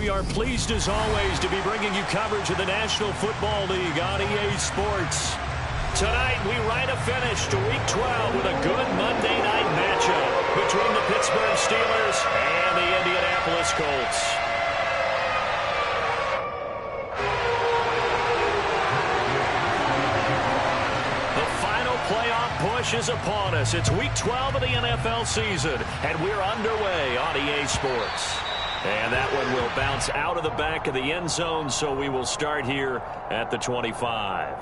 we are pleased as always to be bringing you coverage of the National Football League on EA Sports. Tonight, we write a finish to Week 12 with a good Monday night matchup between the Pittsburgh Steelers and the Indianapolis Colts. The final playoff push is upon us. It's Week 12 of the NFL season, and we're underway on EA Sports. And that one will bounce out of the back of the end zone, so we will start here at the 25.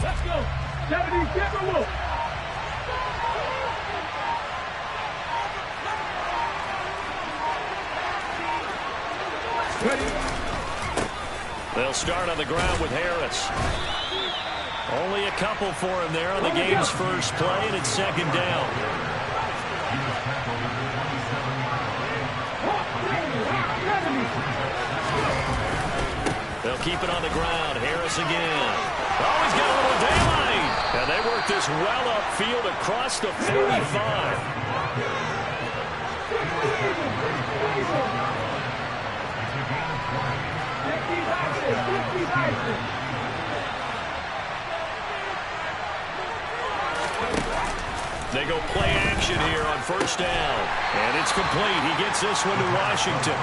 Let's go. 70 Timberwolves. Ready. They'll start on the ground with Harris. Only a couple for him there on the game's first play, and it's second down. They'll keep it on the ground. Harris again. Oh, he's got a little daylight. And they work this well upfield across the 35. They go play action here on first down. And it's complete. He gets this one to Washington.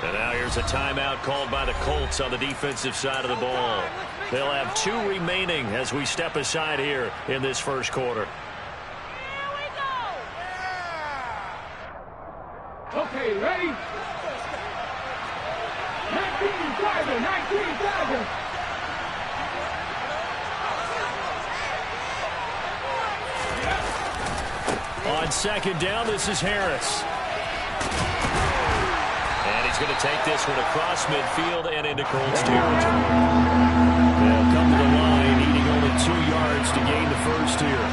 And now here's a timeout called by the Colts on the defensive side of the ball. They'll have 2 remaining as we step aside here in this first quarter. Okay, ready? 19 Tiger, 19 Tiger. On second down, this is Harris. And he's going to take this one across midfield and into Colts territory. They'll come to the line, needing only 2 yards to gain the first here.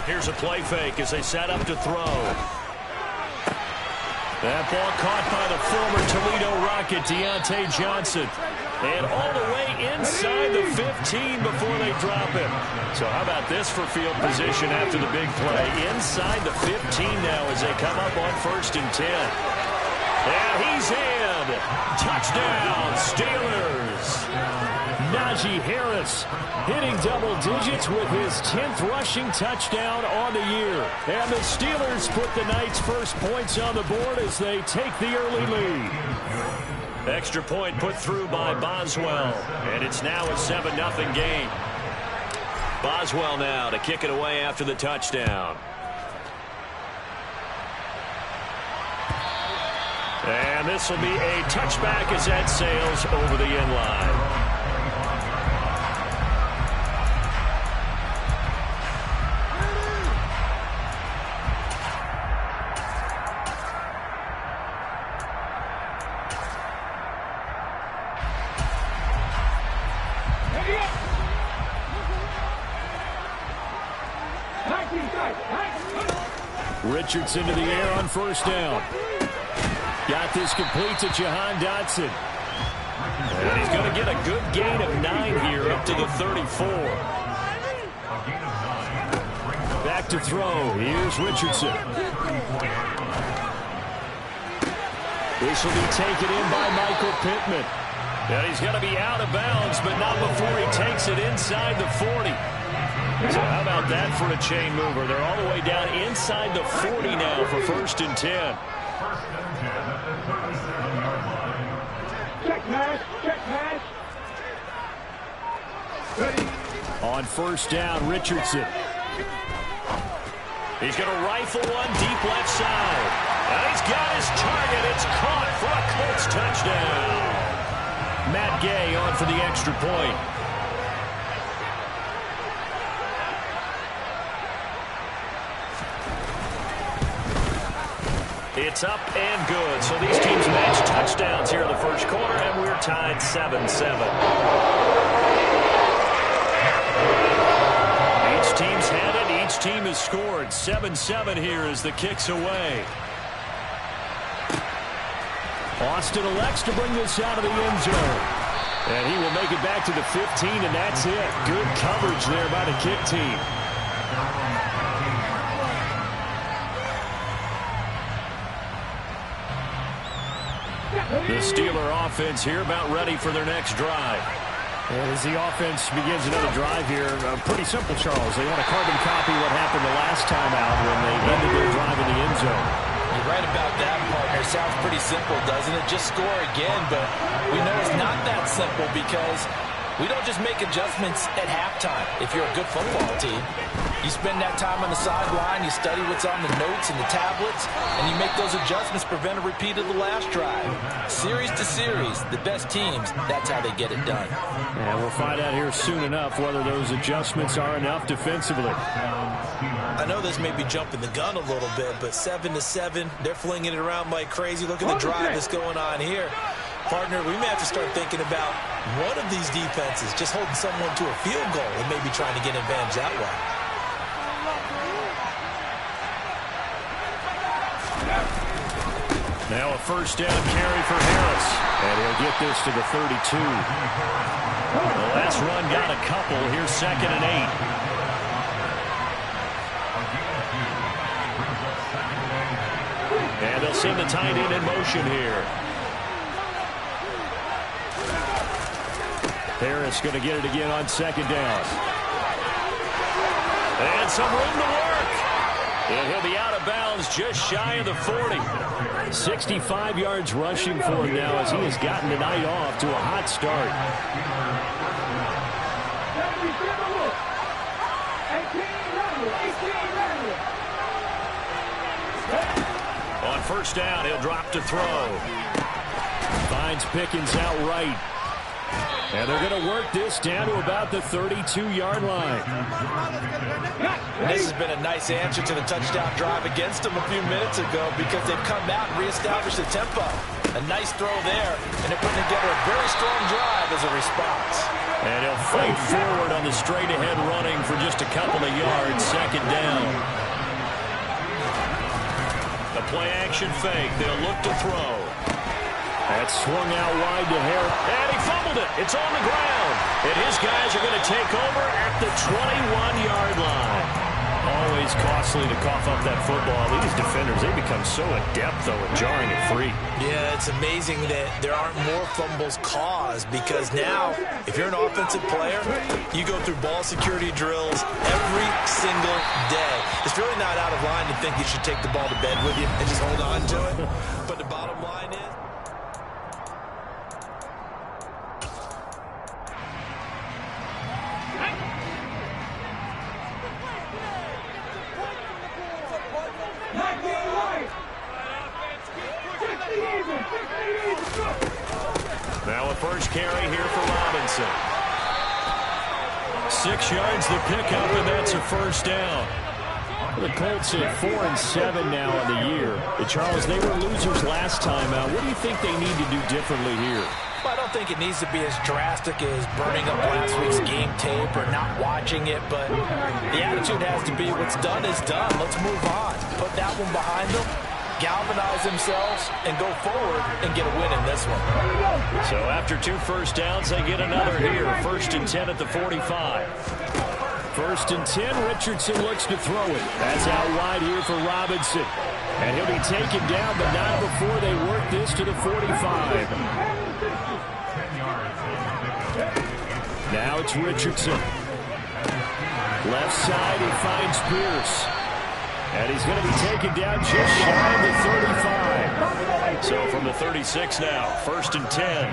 Here's a play fake as they set up to throw. That ball caught by the former Toledo Rocket, Deontay Johnson. And all the way inside the 15 before they drop him. So how about this for field position after the big play? Inside the 15 now as they come up on 1st and 10. And he's in. Touchdown, Steelers. Najee Harris hitting double digits with his 10th rushing touchdown on the year. And the Steelers put the night's first points on the board as they take the early lead. Extra point put through by Boswell. And it's now a 7-0 game. Boswell now to kick it away after the touchdown. And this will be a touchback as that sails over the end line. Richardson to the air on first down. Got this complete to Jahan Dotson. And he's going to get a good gain of 9 here up to the 34. Back to throw. Here's Richardson. This will be taken in by Michael Pittman. And he's going to be out of bounds, but not before he takes it inside the 40. So how about that for a chain mover? They're all the way down inside the 40 now for 1st and 10. Check pass, check pass. On first down, Richardson. He's going to rifle one deep left side. And he's got his target. It's caught for a Colts touchdown. Matt Gay on for the extra point. It's up and good. So these teams match touchdowns here in the first quarter, and we're tied 7-7. Each team's had it. Each team has scored. 7-7 here as the kick's away. Austin elects to bring this out of the end zone. And he will make it back to the 15, and that's it. Good coverage there by the kick team. The Steeler offense here about ready for their next drive. And as the offense begins another drive here, pretty simple, Charles. They want to carbon copy what happened the last time out when they ended their drive in the end zone. You're right about that, partner. Sounds pretty simple, doesn't it? Just score again, but we know it's not that simple because we don't just make adjustments at halftime if you're a good football team. You spend that time on the sideline, you study what's on the notes and the tablets, and you make those adjustments, prevent a repeat of the last drive. Series to series, the best teams, that's how they get it done. And we'll find out here soon enough whether those adjustments are enough defensively. I know this may be jumping the gun a little bit, but 7-7, they're flinging it around like crazy. Look at the drive that's going on here. Partner, we may have to start thinking about one of these defenses just holding someone to a field goal and maybe trying to get advantage that way. Now a first down carry for Harris. And he'll get this to the 32. The last run got a couple. Here's 2nd and 8. And they'll send the tight end in motion here. Harris going to get it again on 2nd down. And some room to work. And he'll be out of bounds just shy of the 40. 65 yards rushing for him now as he has gotten the night off to a hot start. On first down, he'll drop to throw. Finds Pickens outright. And they're going to work this down to about the 32-yard line. And this has been a nice answer to the touchdown drive against them a few minutes ago because they've come out and reestablished the tempo. A nice throw there, and they're putting together a very strong drive as a response. And he'll fight forward on the straight-ahead running for just a couple of yards, 2nd down. The play-action fake. They'll look to throw. That's swung out wide to Harris. And he fumbled it. It's on the ground. And his guys are going to take over at the 21-yard line. Always costly to cough up that football. These defenders, they become so adept, though, at jarring it free. Yeah, it's amazing that there aren't more fumbles caused because now, if you're an offensive player, you go through ball security drills every single day. It's really not out of line to think you should take the ball to bed with you and just hold on to it. But the bottom line is, now a first carry here for Robinson. 6 yards the pickup, and that's a first down. The Colts at 4-7 now on the year. Charles, they were losers last time out. What do you think they need to do differently here? Well, I don't think it needs to be as drastic as burning up last week's game tape or not watching it, but the attitude has to be what's done is done. Let's move on. Put that one behind them, galvanize themselves, and go forward and get a win in this one. So after 2 first downs, they get another here. 1st and 10 at the 45. 1st and 10, Richardson looks to throw it. That's out wide here for Robinson. And he'll be taken down, but not before they work this to the 45. Now it's Richardson. Left side, he finds Pierce. And he's going to be taken down just shy of the 35. So from the 36 now, 1st and 10.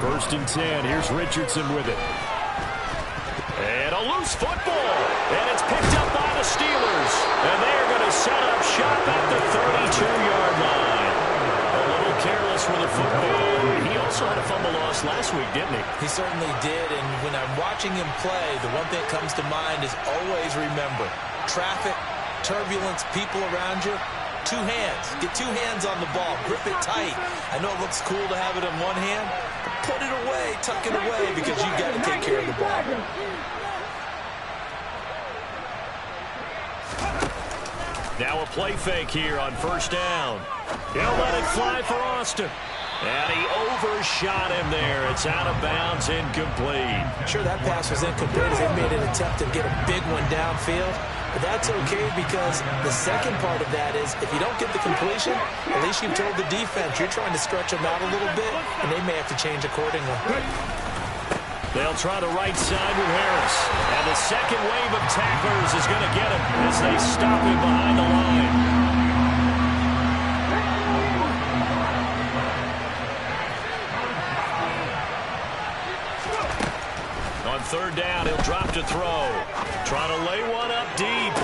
1st and 10, here's Richardson with it. loose football. And it's picked up by the Steelers. And they're going to set up shop at the 32-yard line. A little careless with the football. He also had a fumble loss last week, didn't he? He certainly did, and when I'm watching him play, the one thing that comes to mind is always remember, traffic, turbulence, people around you, two hands. Get two hands on the ball. Grip it tight. I know it looks cool to have it in one hand, but put it away, tuck it away, because you've got to take care of the ball. Now a play fake here on first down. He'll let it fly for Austin. And he overshot him there. It's out of bounds, incomplete. Sure, that pass was incomplete as they made an attempt to get a big one downfield. But that's okay because the second part of that is if you don't get the completion, at least you've told the defense you're trying to stretch them out a little bit, and they may have to change accordingly. They'll try the right side with Harris. And the second wave of tacklers is going to get him as they stop him behind the line. On third down, he'll drop to throw. Trying to lay one up deep.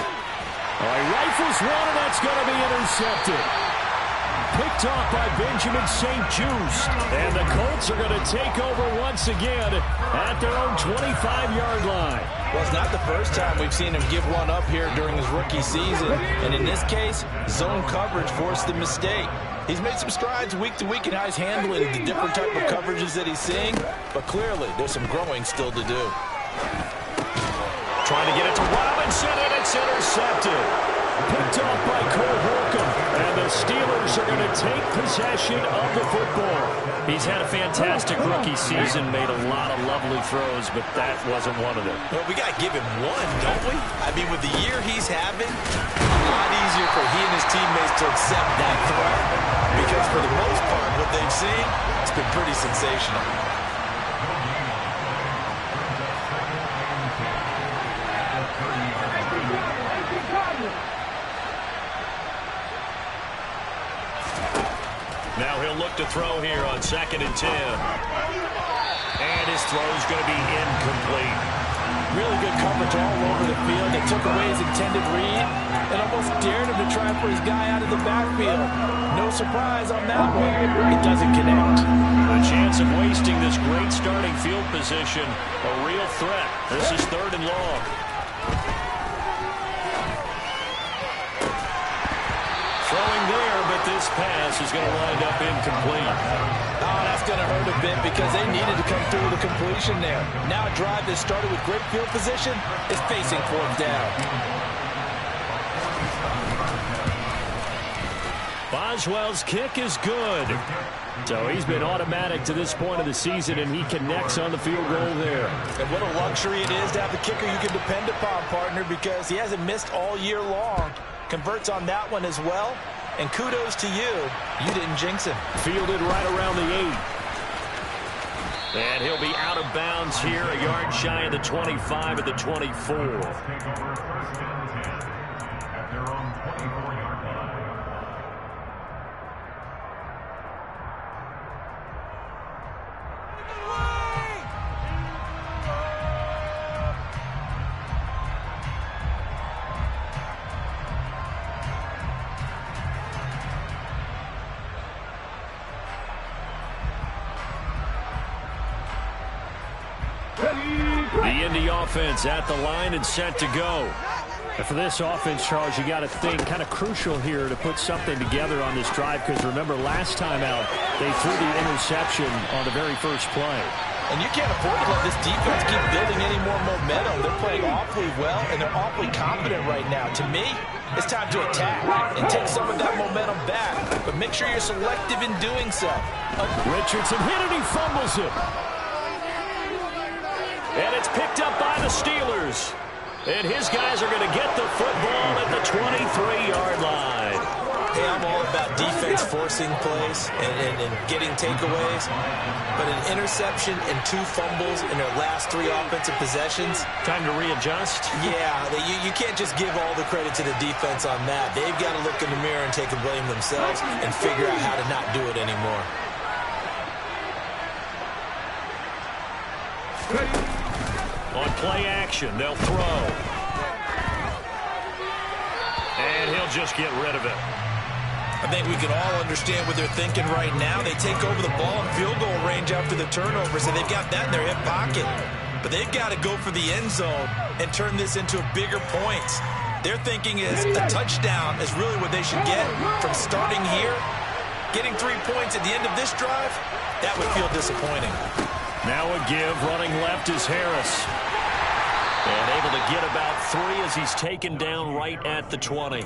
He rifles one, and that's going to be intercepted. Picked off by Benjamin St. Just. And the Colts are going to take over once again at their own 25-yard line. Well, it's not the first time we've seen him give one up here during his rookie season. And in this case, zone coverage forced the mistake. He's made some strides week to week in how he's handling the different type of coverages that he's seeing. But clearly, there's some growing still to do. Trying to get it to Robinson, and it's intercepted. Picked off by Cole Holcomb. And the Steelers are going to take possession of the football. He's had a fantastic rookie season, made a lot of lovely throws, but that wasn't one of them. Well, we got to give him one, don't we? I mean, with the year he's having, a lot easier for he and his teammates to accept that threat because for the most part, what they've seen, it's been pretty sensational. Now he'll look to throw here on 2nd and 10. And his throw's going to be incomplete. Really good coverage all over the field. They took away his intended read and almost dared him to try for his guy out of the backfield. No surprise on that one. It doesn't connect. A chance of wasting this great starting field position. A real threat. This is 3rd and long. Throwing there, but this pass is going to wind up incomplete. Oh, that's going to hurt a bit because they needed to come through with a completion there. Now a drive that started with great field position is facing 4th down. Boswell's kick is good. So he's been automatic to this point of the season, and he connects on the field goal there. And what a luxury it is to have a kicker you can depend upon, partner, because he hasn't missed all year long. Converts on that one as well. And kudos to you. You didn't jinx him. Fielded right around the 8. And he'll be out of bounds here, a yard shy of the 25 at the 24. The Indy offense at the line and set to go. And for this offense, Charles, you got to think kind of crucial here to put something together on this drive because remember last time out they threw the interception on the very first play. And you can't afford to let this defense keep building any more momentum. They're playing awfully well and they're awfully confident right now. To me, it's time to attack and take some of that momentum back. But make sure you're selective in doing so. Richardson hit it, he fumbles it. And it's picked up by the Steelers. And his guys are going to get the football at the 23-yard line. Hey, I'm all about defense forcing plays and getting takeaways. But an interception and 2 fumbles in their last 3 offensive possessions. Time to readjust? Yeah, you can't just give all the credit to the defense on that. They've got to look in the mirror and take the blame themselves and figure out how to not do it anymore. On play action, they'll throw. And he'll just get rid of it. I think we can all understand what they're thinking right now. They take over the ball in field goal range after the turnover, so they've got that in their hip pocket. But they've got to go for the end zone and turn this into bigger points. Their thinking is a touchdown is really what they should get from starting here. Getting 3 points at the end of this drive, that would feel disappointing. Now a give, running left is Harris. And able to get about 3 as he's taken down right at the 20.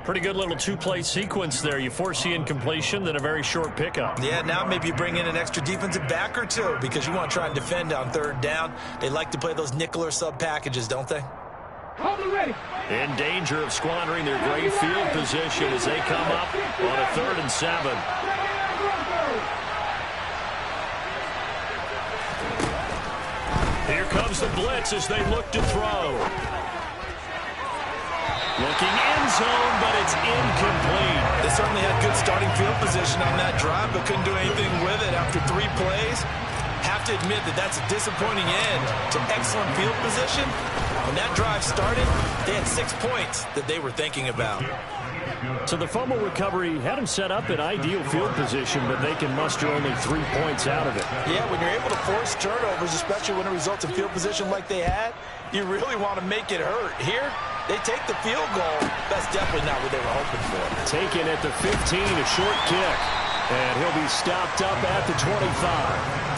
Pretty good little two-play sequence there. You force the incompletion, then a very short pickup. Yeah, now maybe you bring in an extra defensive back or two because you want to try and defend on third down. They like to play those nickel or sub packages, don't they? In danger of squandering their great field position as they come up on a 3rd and 7. Here comes the blitz as they look to throw. Looking end zone, but it's incomplete. They certainly had good starting field position on that drive, but couldn't do anything with it after 3 plays. Have to admit that that's a disappointing end to excellent field position. When that drive started, they had 6 points that they were thinking about. So the fumble recovery had them set up in ideal field position, but they can muster only 3 points out of it. Yeah, when you're able to force turnovers, especially when it results in field position like they had, you really want to make it hurt. Here, they take the field goal. That's definitely not what they were hoping for. Taken at the 15, a short kick. And he'll be stopped up at the 25.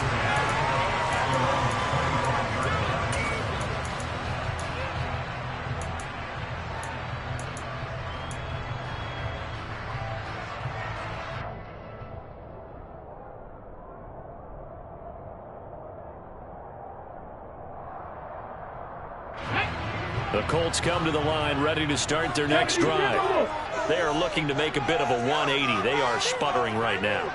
The Colts come to the line ready to start their next drive. They are looking to make a bit of a 180. They are sputtering right now.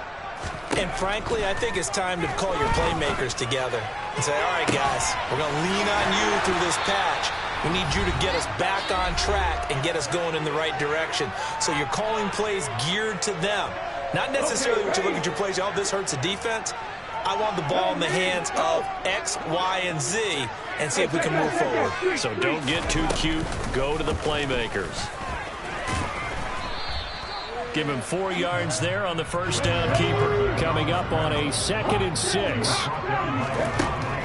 And frankly, I think it's time to call your playmakers together and say, all right, guys, we're going to lean on you through this patch. We need you to get us back on track and get us going in the right direction. So you're calling plays geared to them. Not necessarily when you look at your plays, oh, this hurts the defense. I want the ball in the hands of X, Y, and Z and see if we can move forward. So don't get too cute. Go to the playmakers. Give him 4 yards there on the first down keeper. Coming up on a 2nd and 6.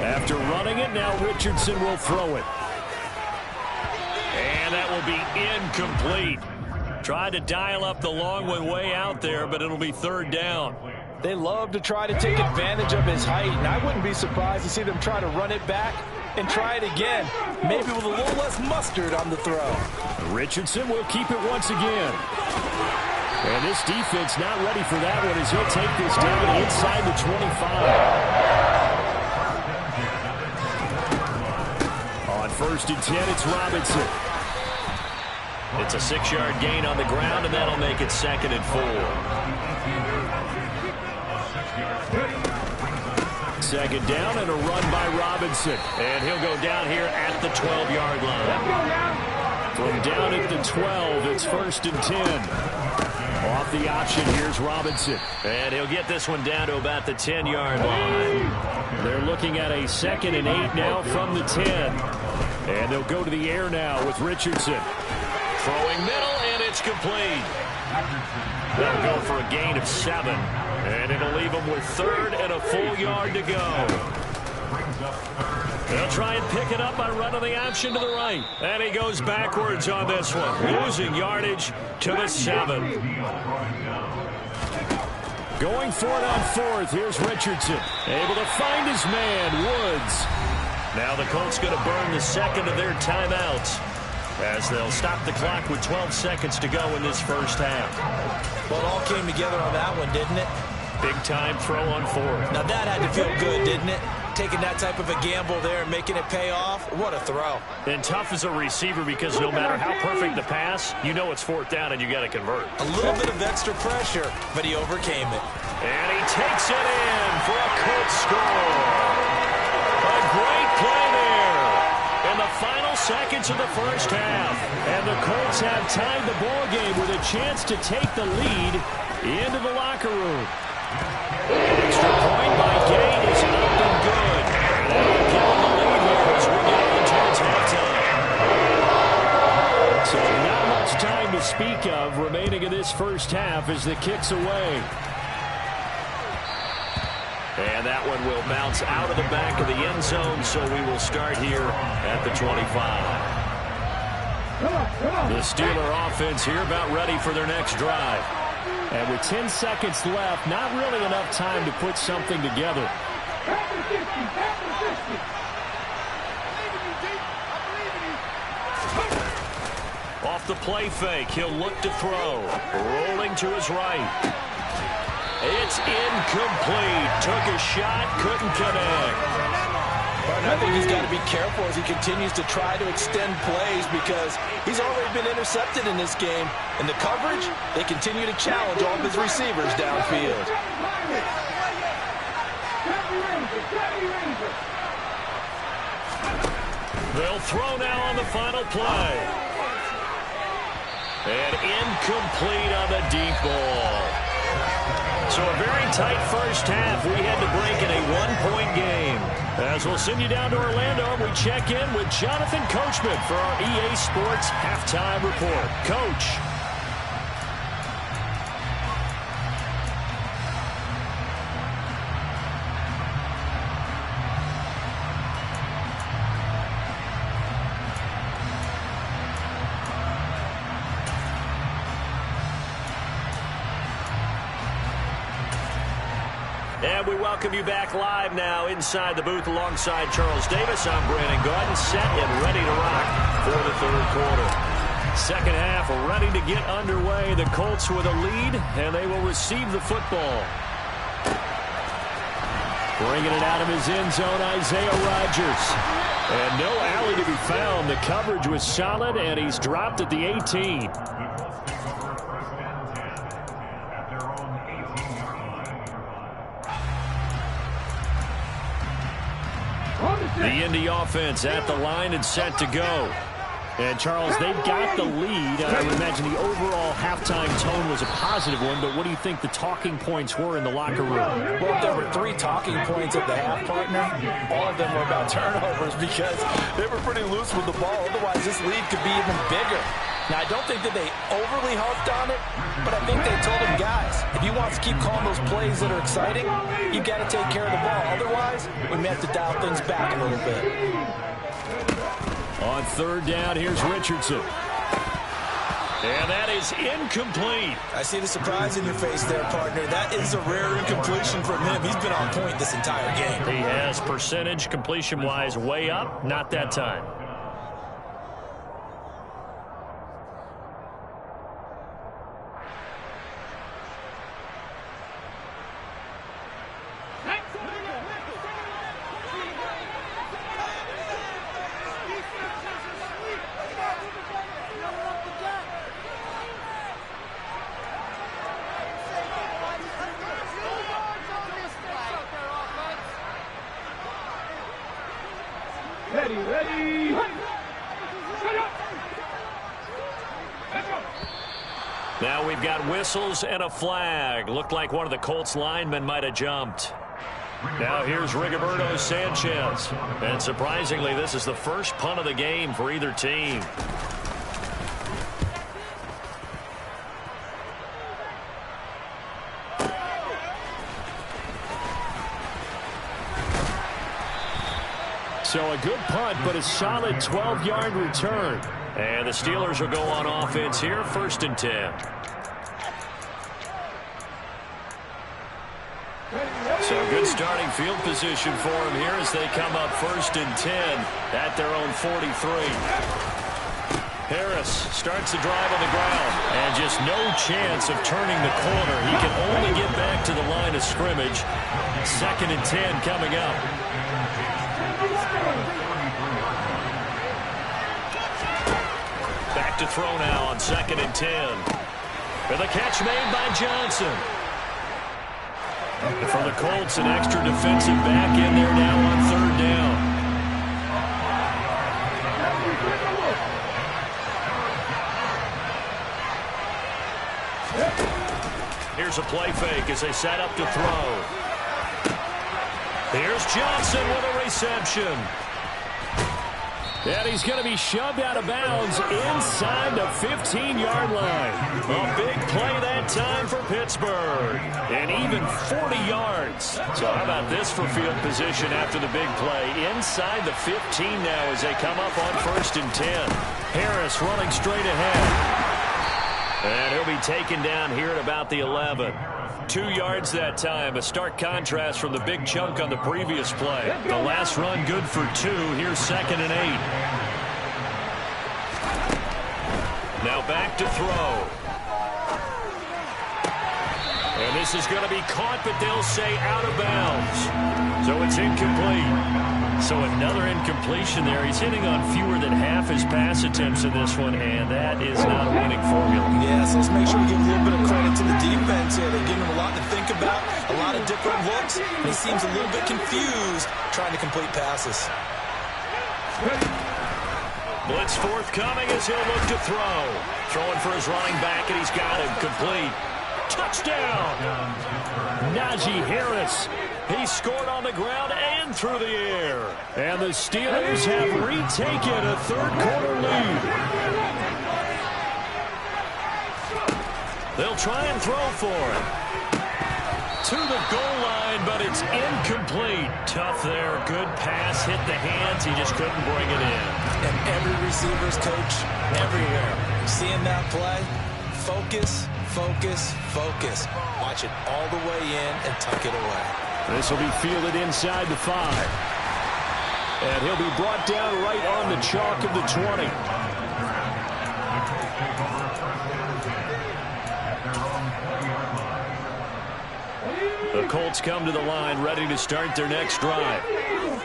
After running it, now Richardson will throw it. And that will be incomplete. Tried to dial up the long one way out there, but it'll be 3rd down. They love to try to take advantage of his height, and I wouldn't be surprised to see them try to run it back and try it again, maybe with a little less mustard on the throw. Richardson will keep it once again. And this defense not ready for that one as he'll take this down inside the 25. On 1st and 10, it's Robinson. It's a 6-yard gain on the ground, and that'll make it 2nd and 4. 2nd down and a run by Robinson. And he'll go down here at the 12-yard line. From down at the 12, it's 1st and 10. Off the option, here's Robinson. And he'll get this one down to about the 10-yard line. They're looking at a 2nd and 8 now from the 10. And they'll go to the air now with Richardson. Throwing middle, and it's complete. That'll go for a gain of 7. And it'll leave them with 3rd and a full yard to go. They'll try and pick it up by running the option to the right. And he goes backwards on this one, losing yardage to the 7. Going for it on 4th. Here's Richardson. Able to find his man, Woods. Now the Colts going to burn the 2nd of their timeouts as they'll stop the clock with 12 seconds to go in this first half. Well, it all came together on that one, didn't it? Big-time throw on 4th. Now that had to feel good, didn't it? Taking that type of a gamble there and making it pay off. What a throw. And tough as a receiver because no matter how perfect the pass, you know it's 4th down and you got to convert. A little bit of extra pressure, but he overcame it. And he takes it in for a Colts score. A great play there in the final seconds of the first half. And the Colts have tied the ball game with a chance to take the lead into the locker room. Extra point by Gay is up and good. And that'll give them the lead speak of remaining in this first half as the kick's away. And that one will bounce out of the back of the end zone, so we will start here at the 25. The Steeler offense here about ready for their next drive. And with 10 seconds left, not really enough time to put something together. Off the play fake, he'll look to throw. Rolling to his right. It's incomplete. Took a shot, couldn't connect. I think he's got to be careful as he continues to try to extend plays because he's already been intercepted in this game. And the coverage, they continue to challenge all of his receivers downfield. They'll throw now on the final play. And incomplete on the deep ball. So a very tight first half. We had to break in a one-point game. As we'll send you down to Orlando, we check in with Jonathan Coachman for our EA Sports Halftime Report. Coach. And we welcome you back live now inside the booth alongside Charles Davis. I'm Brandon Gordon, set and ready to rock for the third quarter. Second half ready to get underway. The Colts with a lead, and they will receive the football. Bringing it out of his end zone, Isaiah Rodgers. And no alley to be found. The coverage was solid, and he's dropped at the 18. The Indy offense at the line and set to go. And, Charles, they've got the lead. I would imagine the overall halftime tone was a positive one, but what do you think the talking points were in the locker room? Well, there were 3 talking points at the half, partner. All of them were about turnovers because they were pretty loose with the ball. Otherwise, this lead could be even bigger. Now, I don't think that they overly harped on it, but I think they told him, guys, if you want to keep calling those plays that are exciting, you've got to take care of the ball. Otherwise, we may have to dial things back a little bit. On third down, here's Richardson. And that is incomplete. I see the surprise in your face there, partner. That is a rare incompletion from him. He's been on point this entire game. He has percentage completion-wise way up. Not that time. Ready. Now we've got whistles and a flag. Looked like one of the Colts linemen might have jumped. Now here's Rigoberto Sanchez. And surprisingly, this is the first punt of the game for either team. So a good punt, but a solid 12-yard return. And the Steelers will go on offense here, 1st and 10. So good starting field position for them here as they come up 1st and 10 at their own 43. Harris starts the drive on the ground, and just no chance of turning the corner. He can only get back to the line of scrimmage. 2nd and 10 coming up. Back to throw now on 2nd and 10. And the catch made by Johnson. And for the Colts, an extra defensive back in there now on 3rd down. Here's a play fake as they set up to throw. Here's Johnson with a reception. And he's going to be shoved out of bounds inside the 15-yard line. A big play that time for Pittsburgh. And even 40 yards. So how about this for field position after the big play? Inside the 15 now as they come up on 1st and 10. Harris running straight ahead. And he'll be taken down here at about the 11. 2 yards that time. A stark contrast from the big chunk on the previous play. The last run good for 2. Here's 2nd and 8. Now back to throw. And this is going to be caught, but they'll say out of bounds. So it's incomplete. So another incompletion there. He's hitting on fewer than half his pass attempts in this one, and that is not a winning formula. Yeah, so let's make sure we give a little bit of credit to the defense here. They're giving him a lot to think about, a lot of different looks, and he seems a little bit confused trying to complete passes. Blitz forthcoming as he'll look to throw. Throwing for his running back, and he's got him complete. Touchdown! Najee Harris. He scored on the ground and through the air. And the Steelers have retaken a third-quarter lead. They'll try and throw for it. To the goal line, but it's incomplete. Tough there. Good pass. Hit the hands. He just couldn't bring it in. And every receiver's coach everywhere. Seeing that play, focus, focus, focus. Watch it all the way in and tuck it away. This will be fielded inside the 5. And he'll be brought down right on the chalk of the 20. The Colts come to the line ready to start their next drive.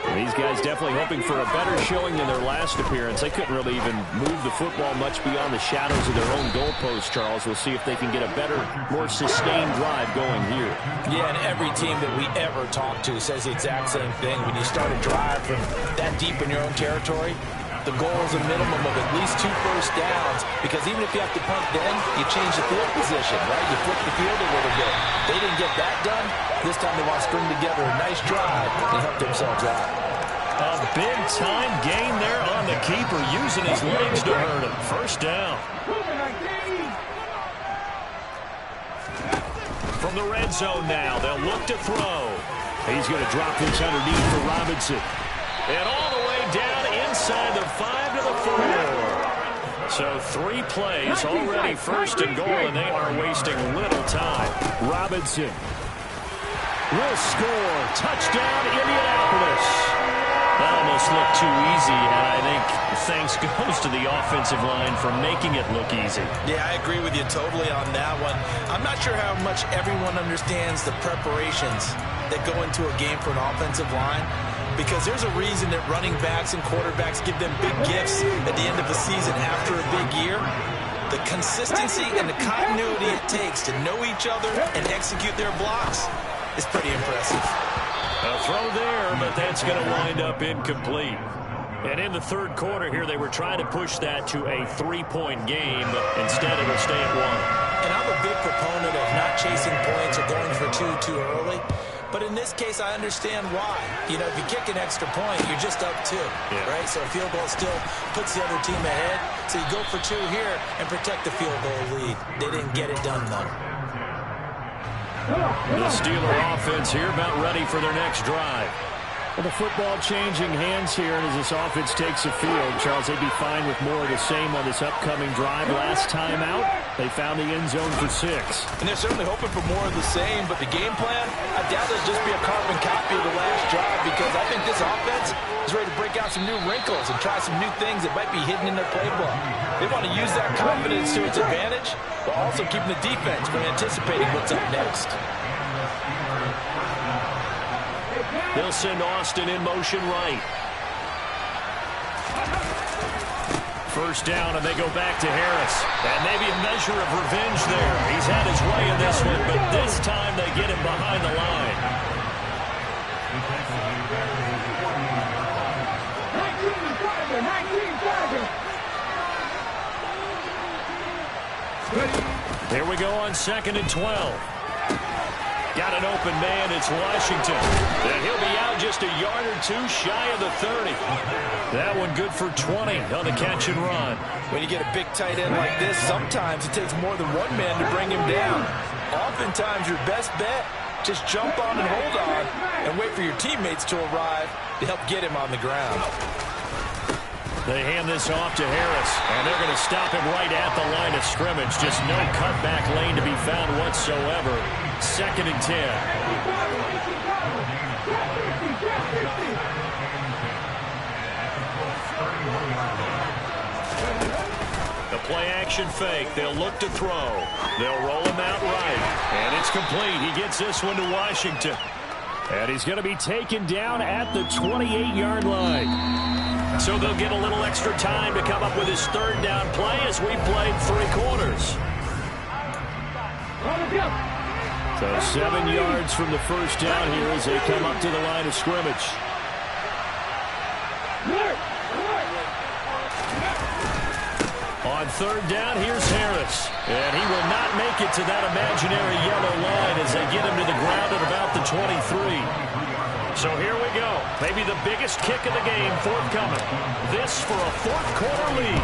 And these guys definitely hoping for a better showing than their last appearance. They couldn't really even move the football much beyond the shadows of their own goalpost, Charles. We'll see if they can get a better, more sustained drive going here. Yeah, and every team that we ever talk to says the exact same thing. When you start a drive from that deep in your own territory, the goal is a minimum of at least 2 first downs, because even if you have to punt then, you change the field position, right? You flip the field a little bit. They didn't get that done. This time they want to string together a nice drive and help themselves out. A big-time gain there on the keeper, using his legs to hurt him. First down. From the red zone now, they'll look to throw. He's going to drop this underneath for Robinson. And all the way down inside the 5 to the 4. So 3 plays already, 1st and goal, and they are wasting little time. Robinson will score. Touchdown, Indianapolis. That almost looked too easy, and I think thanks goes to the offensive line for making it look easy. Yeah, I agree with you totally on that one. I'm not sure how much everyone understands the preparations that go into a game for an offensive line, because there's a reason that running backs and quarterbacks give them big gifts at the end of the season after a big year. The consistency and the continuity it takes to know each other and execute their blocks is pretty impressive. A throw there, but that's going to wind up incomplete. And in the third quarter here, they were trying to push that to a 3-point game, but instead it'll stay at 1. And I'm a big proponent of not chasing points or going for 2 too early. But in this case, I understand why. You know, if you kick an extra point, you're just up 2, right? So a field goal still puts the other team ahead. So you go for 2 here and protect the field goal lead. They didn't get it done, though. The Steeler offense here about ready for their next drive. Well, the football changing hands here, and as this offense takes the field, Charles, they'd be fine with more of the same on this upcoming drive. Last time out, they found the end zone for 6. And they're certainly hoping for more of the same, but the game plan, I doubt it'll just be a carbon copy of the last drive, because I think this offense is ready to break out some new wrinkles and try some new things that might be hidden in their playbook. They want to use that confidence to its advantage, but also keeping the defense from anticipating what's up next. They'll send Austin in motion right. First down, and they go back to Harris. And maybe a measure of revenge there. He's had his way in this one, but this time they get him behind the line. 19-7. Here we go on 2nd and 12. Got an open man. It's Washington. And he'll be out just a yard or two shy of the 30. That one good for 20 on the catch and run. When you get a big tight end like this, sometimes it takes more than one man to bring him down. Oftentimes, your best bet, just jump on and hold on and wait for your teammates to arrive to help get him on the ground. They hand this off to Harris, and they're going to stop him right at the line of scrimmage. Just no cutback lane to be found whatsoever. 2nd and 10. The play-action fake. They'll look to throw. They'll roll him out right. And it's complete. He gets this one to Washington. And he's going to be taken down at the 28-yard line. So they'll get a little extra time to come up with his 3rd down play as we played 3 quarters. So 7 yards from the first down here as they come up to the line of scrimmage. On 3rd down, here's Harris. And he will not make it to that imaginary yellow line as they get him to the ground at about the 23. So here we go. Maybe the biggest kick of the game forthcoming. This for a 4th quarter lead.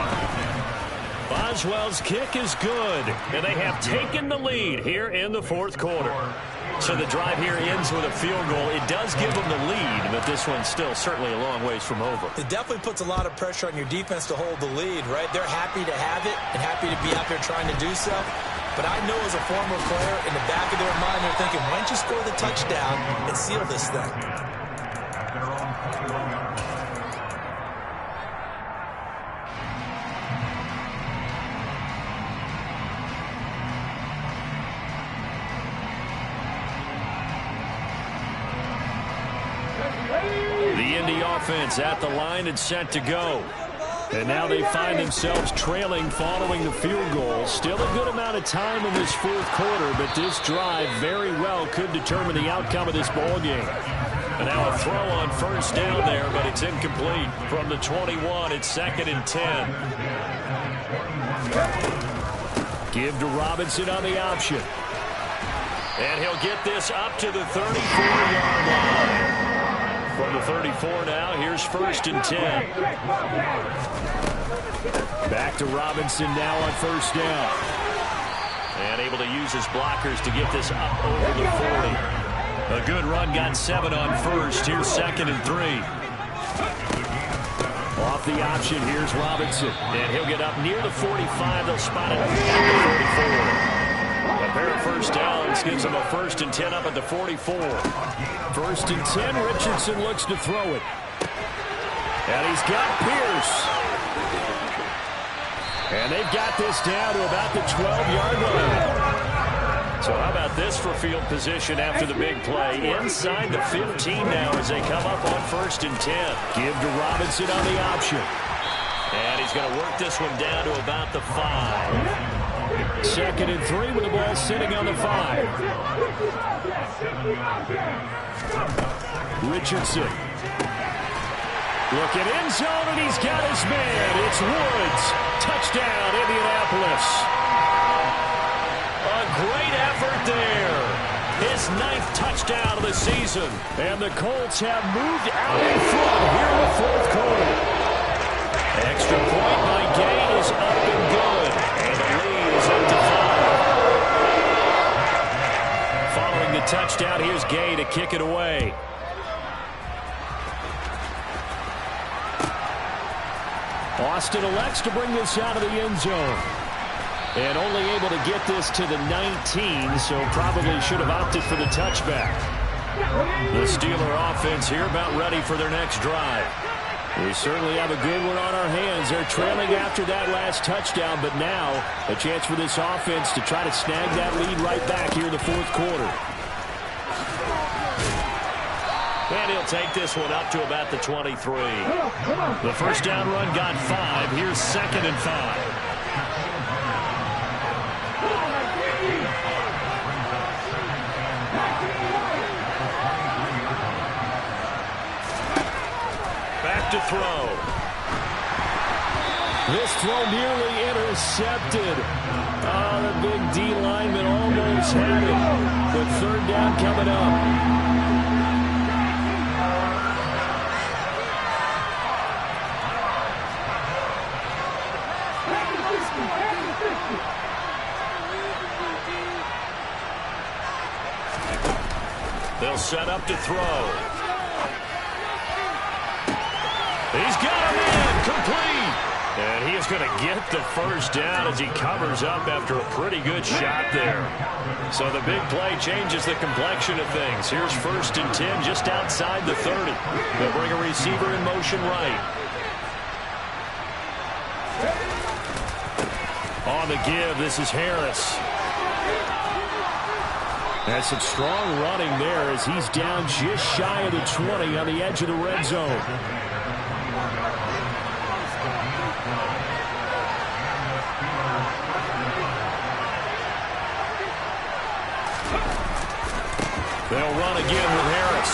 Boswell's kick is good. And they have taken the lead here in the 4th quarter. So the drive here ends with a field goal. It does give them the lead, but this one's still certainly a long ways from over. It definitely puts a lot of pressure on your defense to hold the lead, right? They're happy to have it and happy to be out there trying to do so. But I know as a former player, in the back of their mind, they're thinking, why don't you score the touchdown and seal this thing? The Indy offense at the line and set to go. And now they find themselves trailing following the field goal. Still a good amount of time in this 4th quarter, but this drive very well could determine the outcome of this ball game. And now a throw on 1st down there, but it's incomplete. From the 21, it's 2nd and 10. Give to Robinson on the option. And he'll get this up to the 34-yard line. From the 34 now, here's 1st and 10. Back to Robinson now on 1st down. And able to use his blockers to get this up over the 40. A good run, got 7 on 1st. Here's 2nd and 3. Off the option, here's Robinson. And he'll get up near the 45. They'll spot it at the 44. A pair of 1st downs gives him a 1st and 10 up at the 44. 1st and 10, Richardson looks to throw it. And he's got Pierce. And they've got this down to about the 12-yard line. So how about this for field position after the big play? Inside the 15 now as they come up on 1st and 10. Give to Robinson on the option. And he's going to work this one down to about the 5. 2nd and 3 with the ball sitting on the 5. Richardson. Looking end zone, and he's got his man. It's Woods. Touchdown, Indianapolis. A great effort there. His 9th touchdown of the season. And the Colts have moved out in front here in the 4th quarter. Extra point by Gay is up and good. And the lead is up to 5. Following the touchdown, here's Gay to kick it away. Austin elects to bring this out of the end zone. And only able to get this to the 19, so probably should have opted for the touchback. The Steeler offense here about ready for their next drive. We certainly have a good one on our hands. They're trailing after that last touchdown, but now a chance for this offense to try to snag that lead right back here in the 4th quarter. And he'll take this one up to about the 23. The 1st down run got 5. Here's 2nd and 5. Back to throw. This throw nearly intercepted. Oh, the big D lineman almost had it. with third down coming up. They'll set up to throw. He's got a man complete. And he is going to get the first down as he covers up after a pretty good shot there. So the big play changes the complexion of things. Here's 1st and 10 just outside the 30. They'll bring a receiver in motion right. On the give, this is Harris. That's some strong running there as he's down just shy of the 20 on the edge of the red zone. They'll run again with Harris.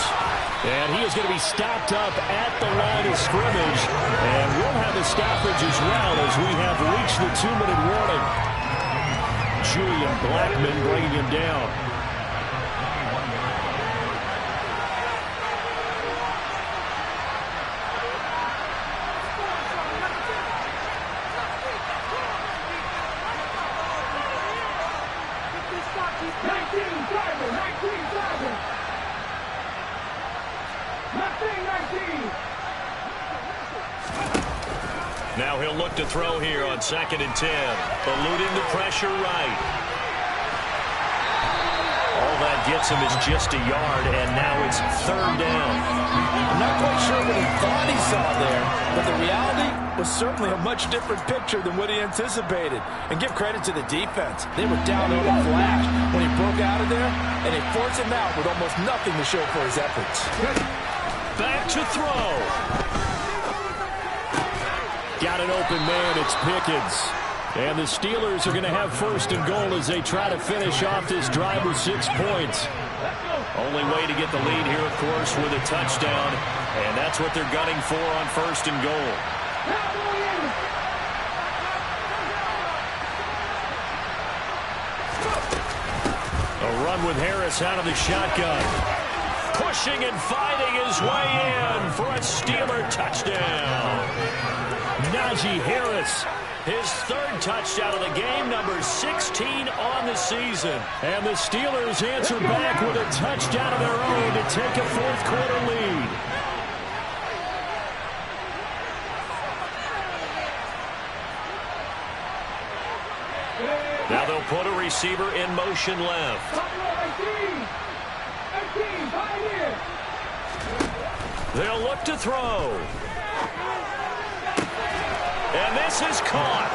And he is going to be stopped up at the line of scrimmage. And we'll have a stoppage as well as we have reached the 2-minute warning. Julian Blackman bringing him down. Now he'll look to throw here on 2nd and 10. Eluding the pressure right. All that gets him is just a yard, and now it's 3rd down. I'm not quite sure what he thought he saw there, but the reality was certainly a much different picture than what he anticipated. And give credit to the defense. They were down on a flash when he broke out of there, and they forced him out with almost nothing to show for his efforts. Back to throw. Got an open man, it's Pickens. And the Steelers are going to have 1st and goal as they try to finish off this drive with 6 points. Only way to get the lead here, of course, with a touchdown. And that's what they're gunning for on 1st and goal. A run with Harris out of the shotgun. Pushing and fighting his way in for a Steeler touchdown. Najee Harris, his 3rd touchdown of the game, number 16 on the season. And the Steelers answer back with a touchdown of their own to take a 4th quarter lead. Now they'll put a receiver in motion left. They'll look to throw. And this is caught.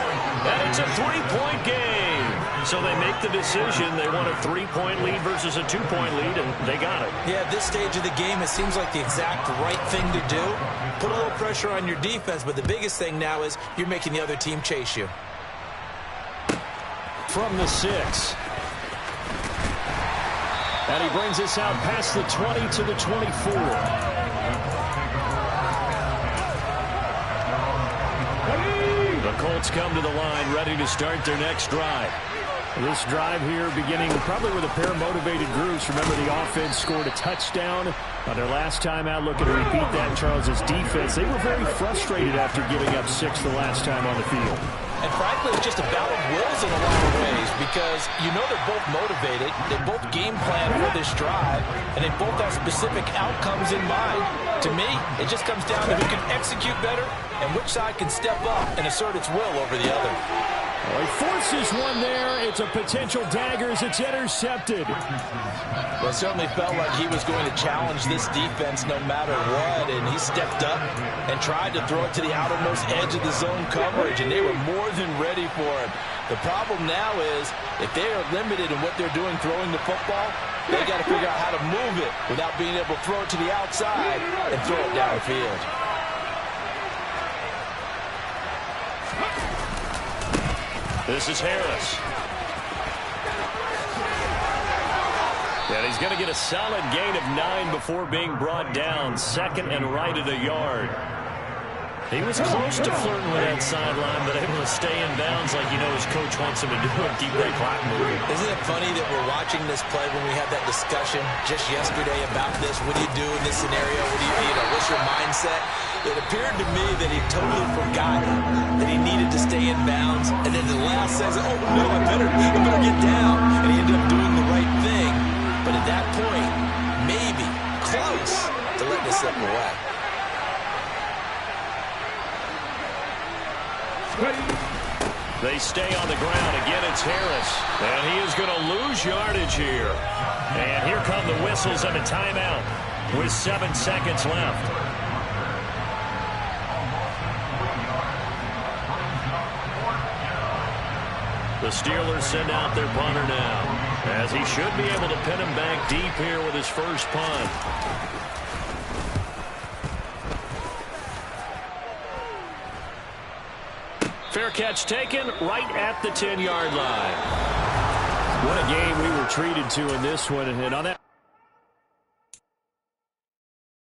And it's a 3-point game. So they make the decision. They want a 3-point lead versus a 2-point lead, and they got it. Yeah, at this stage of the game, it seems like the exact right thing to do. Put a little pressure on your defense, but the biggest thing now is you're making the other team chase you. From the 6. And he brings us out past the 20 to the 24. The Colts come to the line ready to start their next drive. This drive here beginning probably with a pair of motivated groups. Remember, the offense scored a touchdown on their last time out. Looking to repeat that, Charles's defense. They were very frustrated after giving up 6 the last time on the field. And frankly, it's just a battle of wills in a lot of ways because you know they're both motivated, they both game plan for this drive, and they both have specific outcomes in mind. To me, it just comes down to who can execute better and which side can step up and assert its will over the other. Well, he forces one there. It's a potential dagger as it's intercepted. Well, it certainly felt like he was going to challenge this defense no matter what, and he stepped up and tried to throw it to the outermost edge of the zone coverage, and they were more than ready for it. The problem now is if they are limited in what they're doing throwing the football, they got to figure out how to move it without being able to throw it to the outside and throw it downfield. This is Harris. And he's going to get a solid gain of 9 before being brought down. 2nd and right at a yard. He was close to flirting with that sideline, but able to stay in bounds like his coach wants him to do and keep that clock moving. Isn't it funny that we're watching this play when we had that discussion just yesterday about this? What do you do in this scenario? What do what's your mindset? It appeared to me that he totally forgot that he needed to stay in bounds, and then the last says, "Oh no, I better get down," and he ended up doing the right thing. But at that point, maybe close to letting it slip away. They stay on the ground. Again, it's Harris. And he is going to lose yardage here. And here come the whistles and a timeout with 7 seconds left. The Steelers send out their punter now, as he should be able to pin him back deep here with his first punt. Fair catch taken right at the 10-yard line. What a game we were treated to in this one. And on that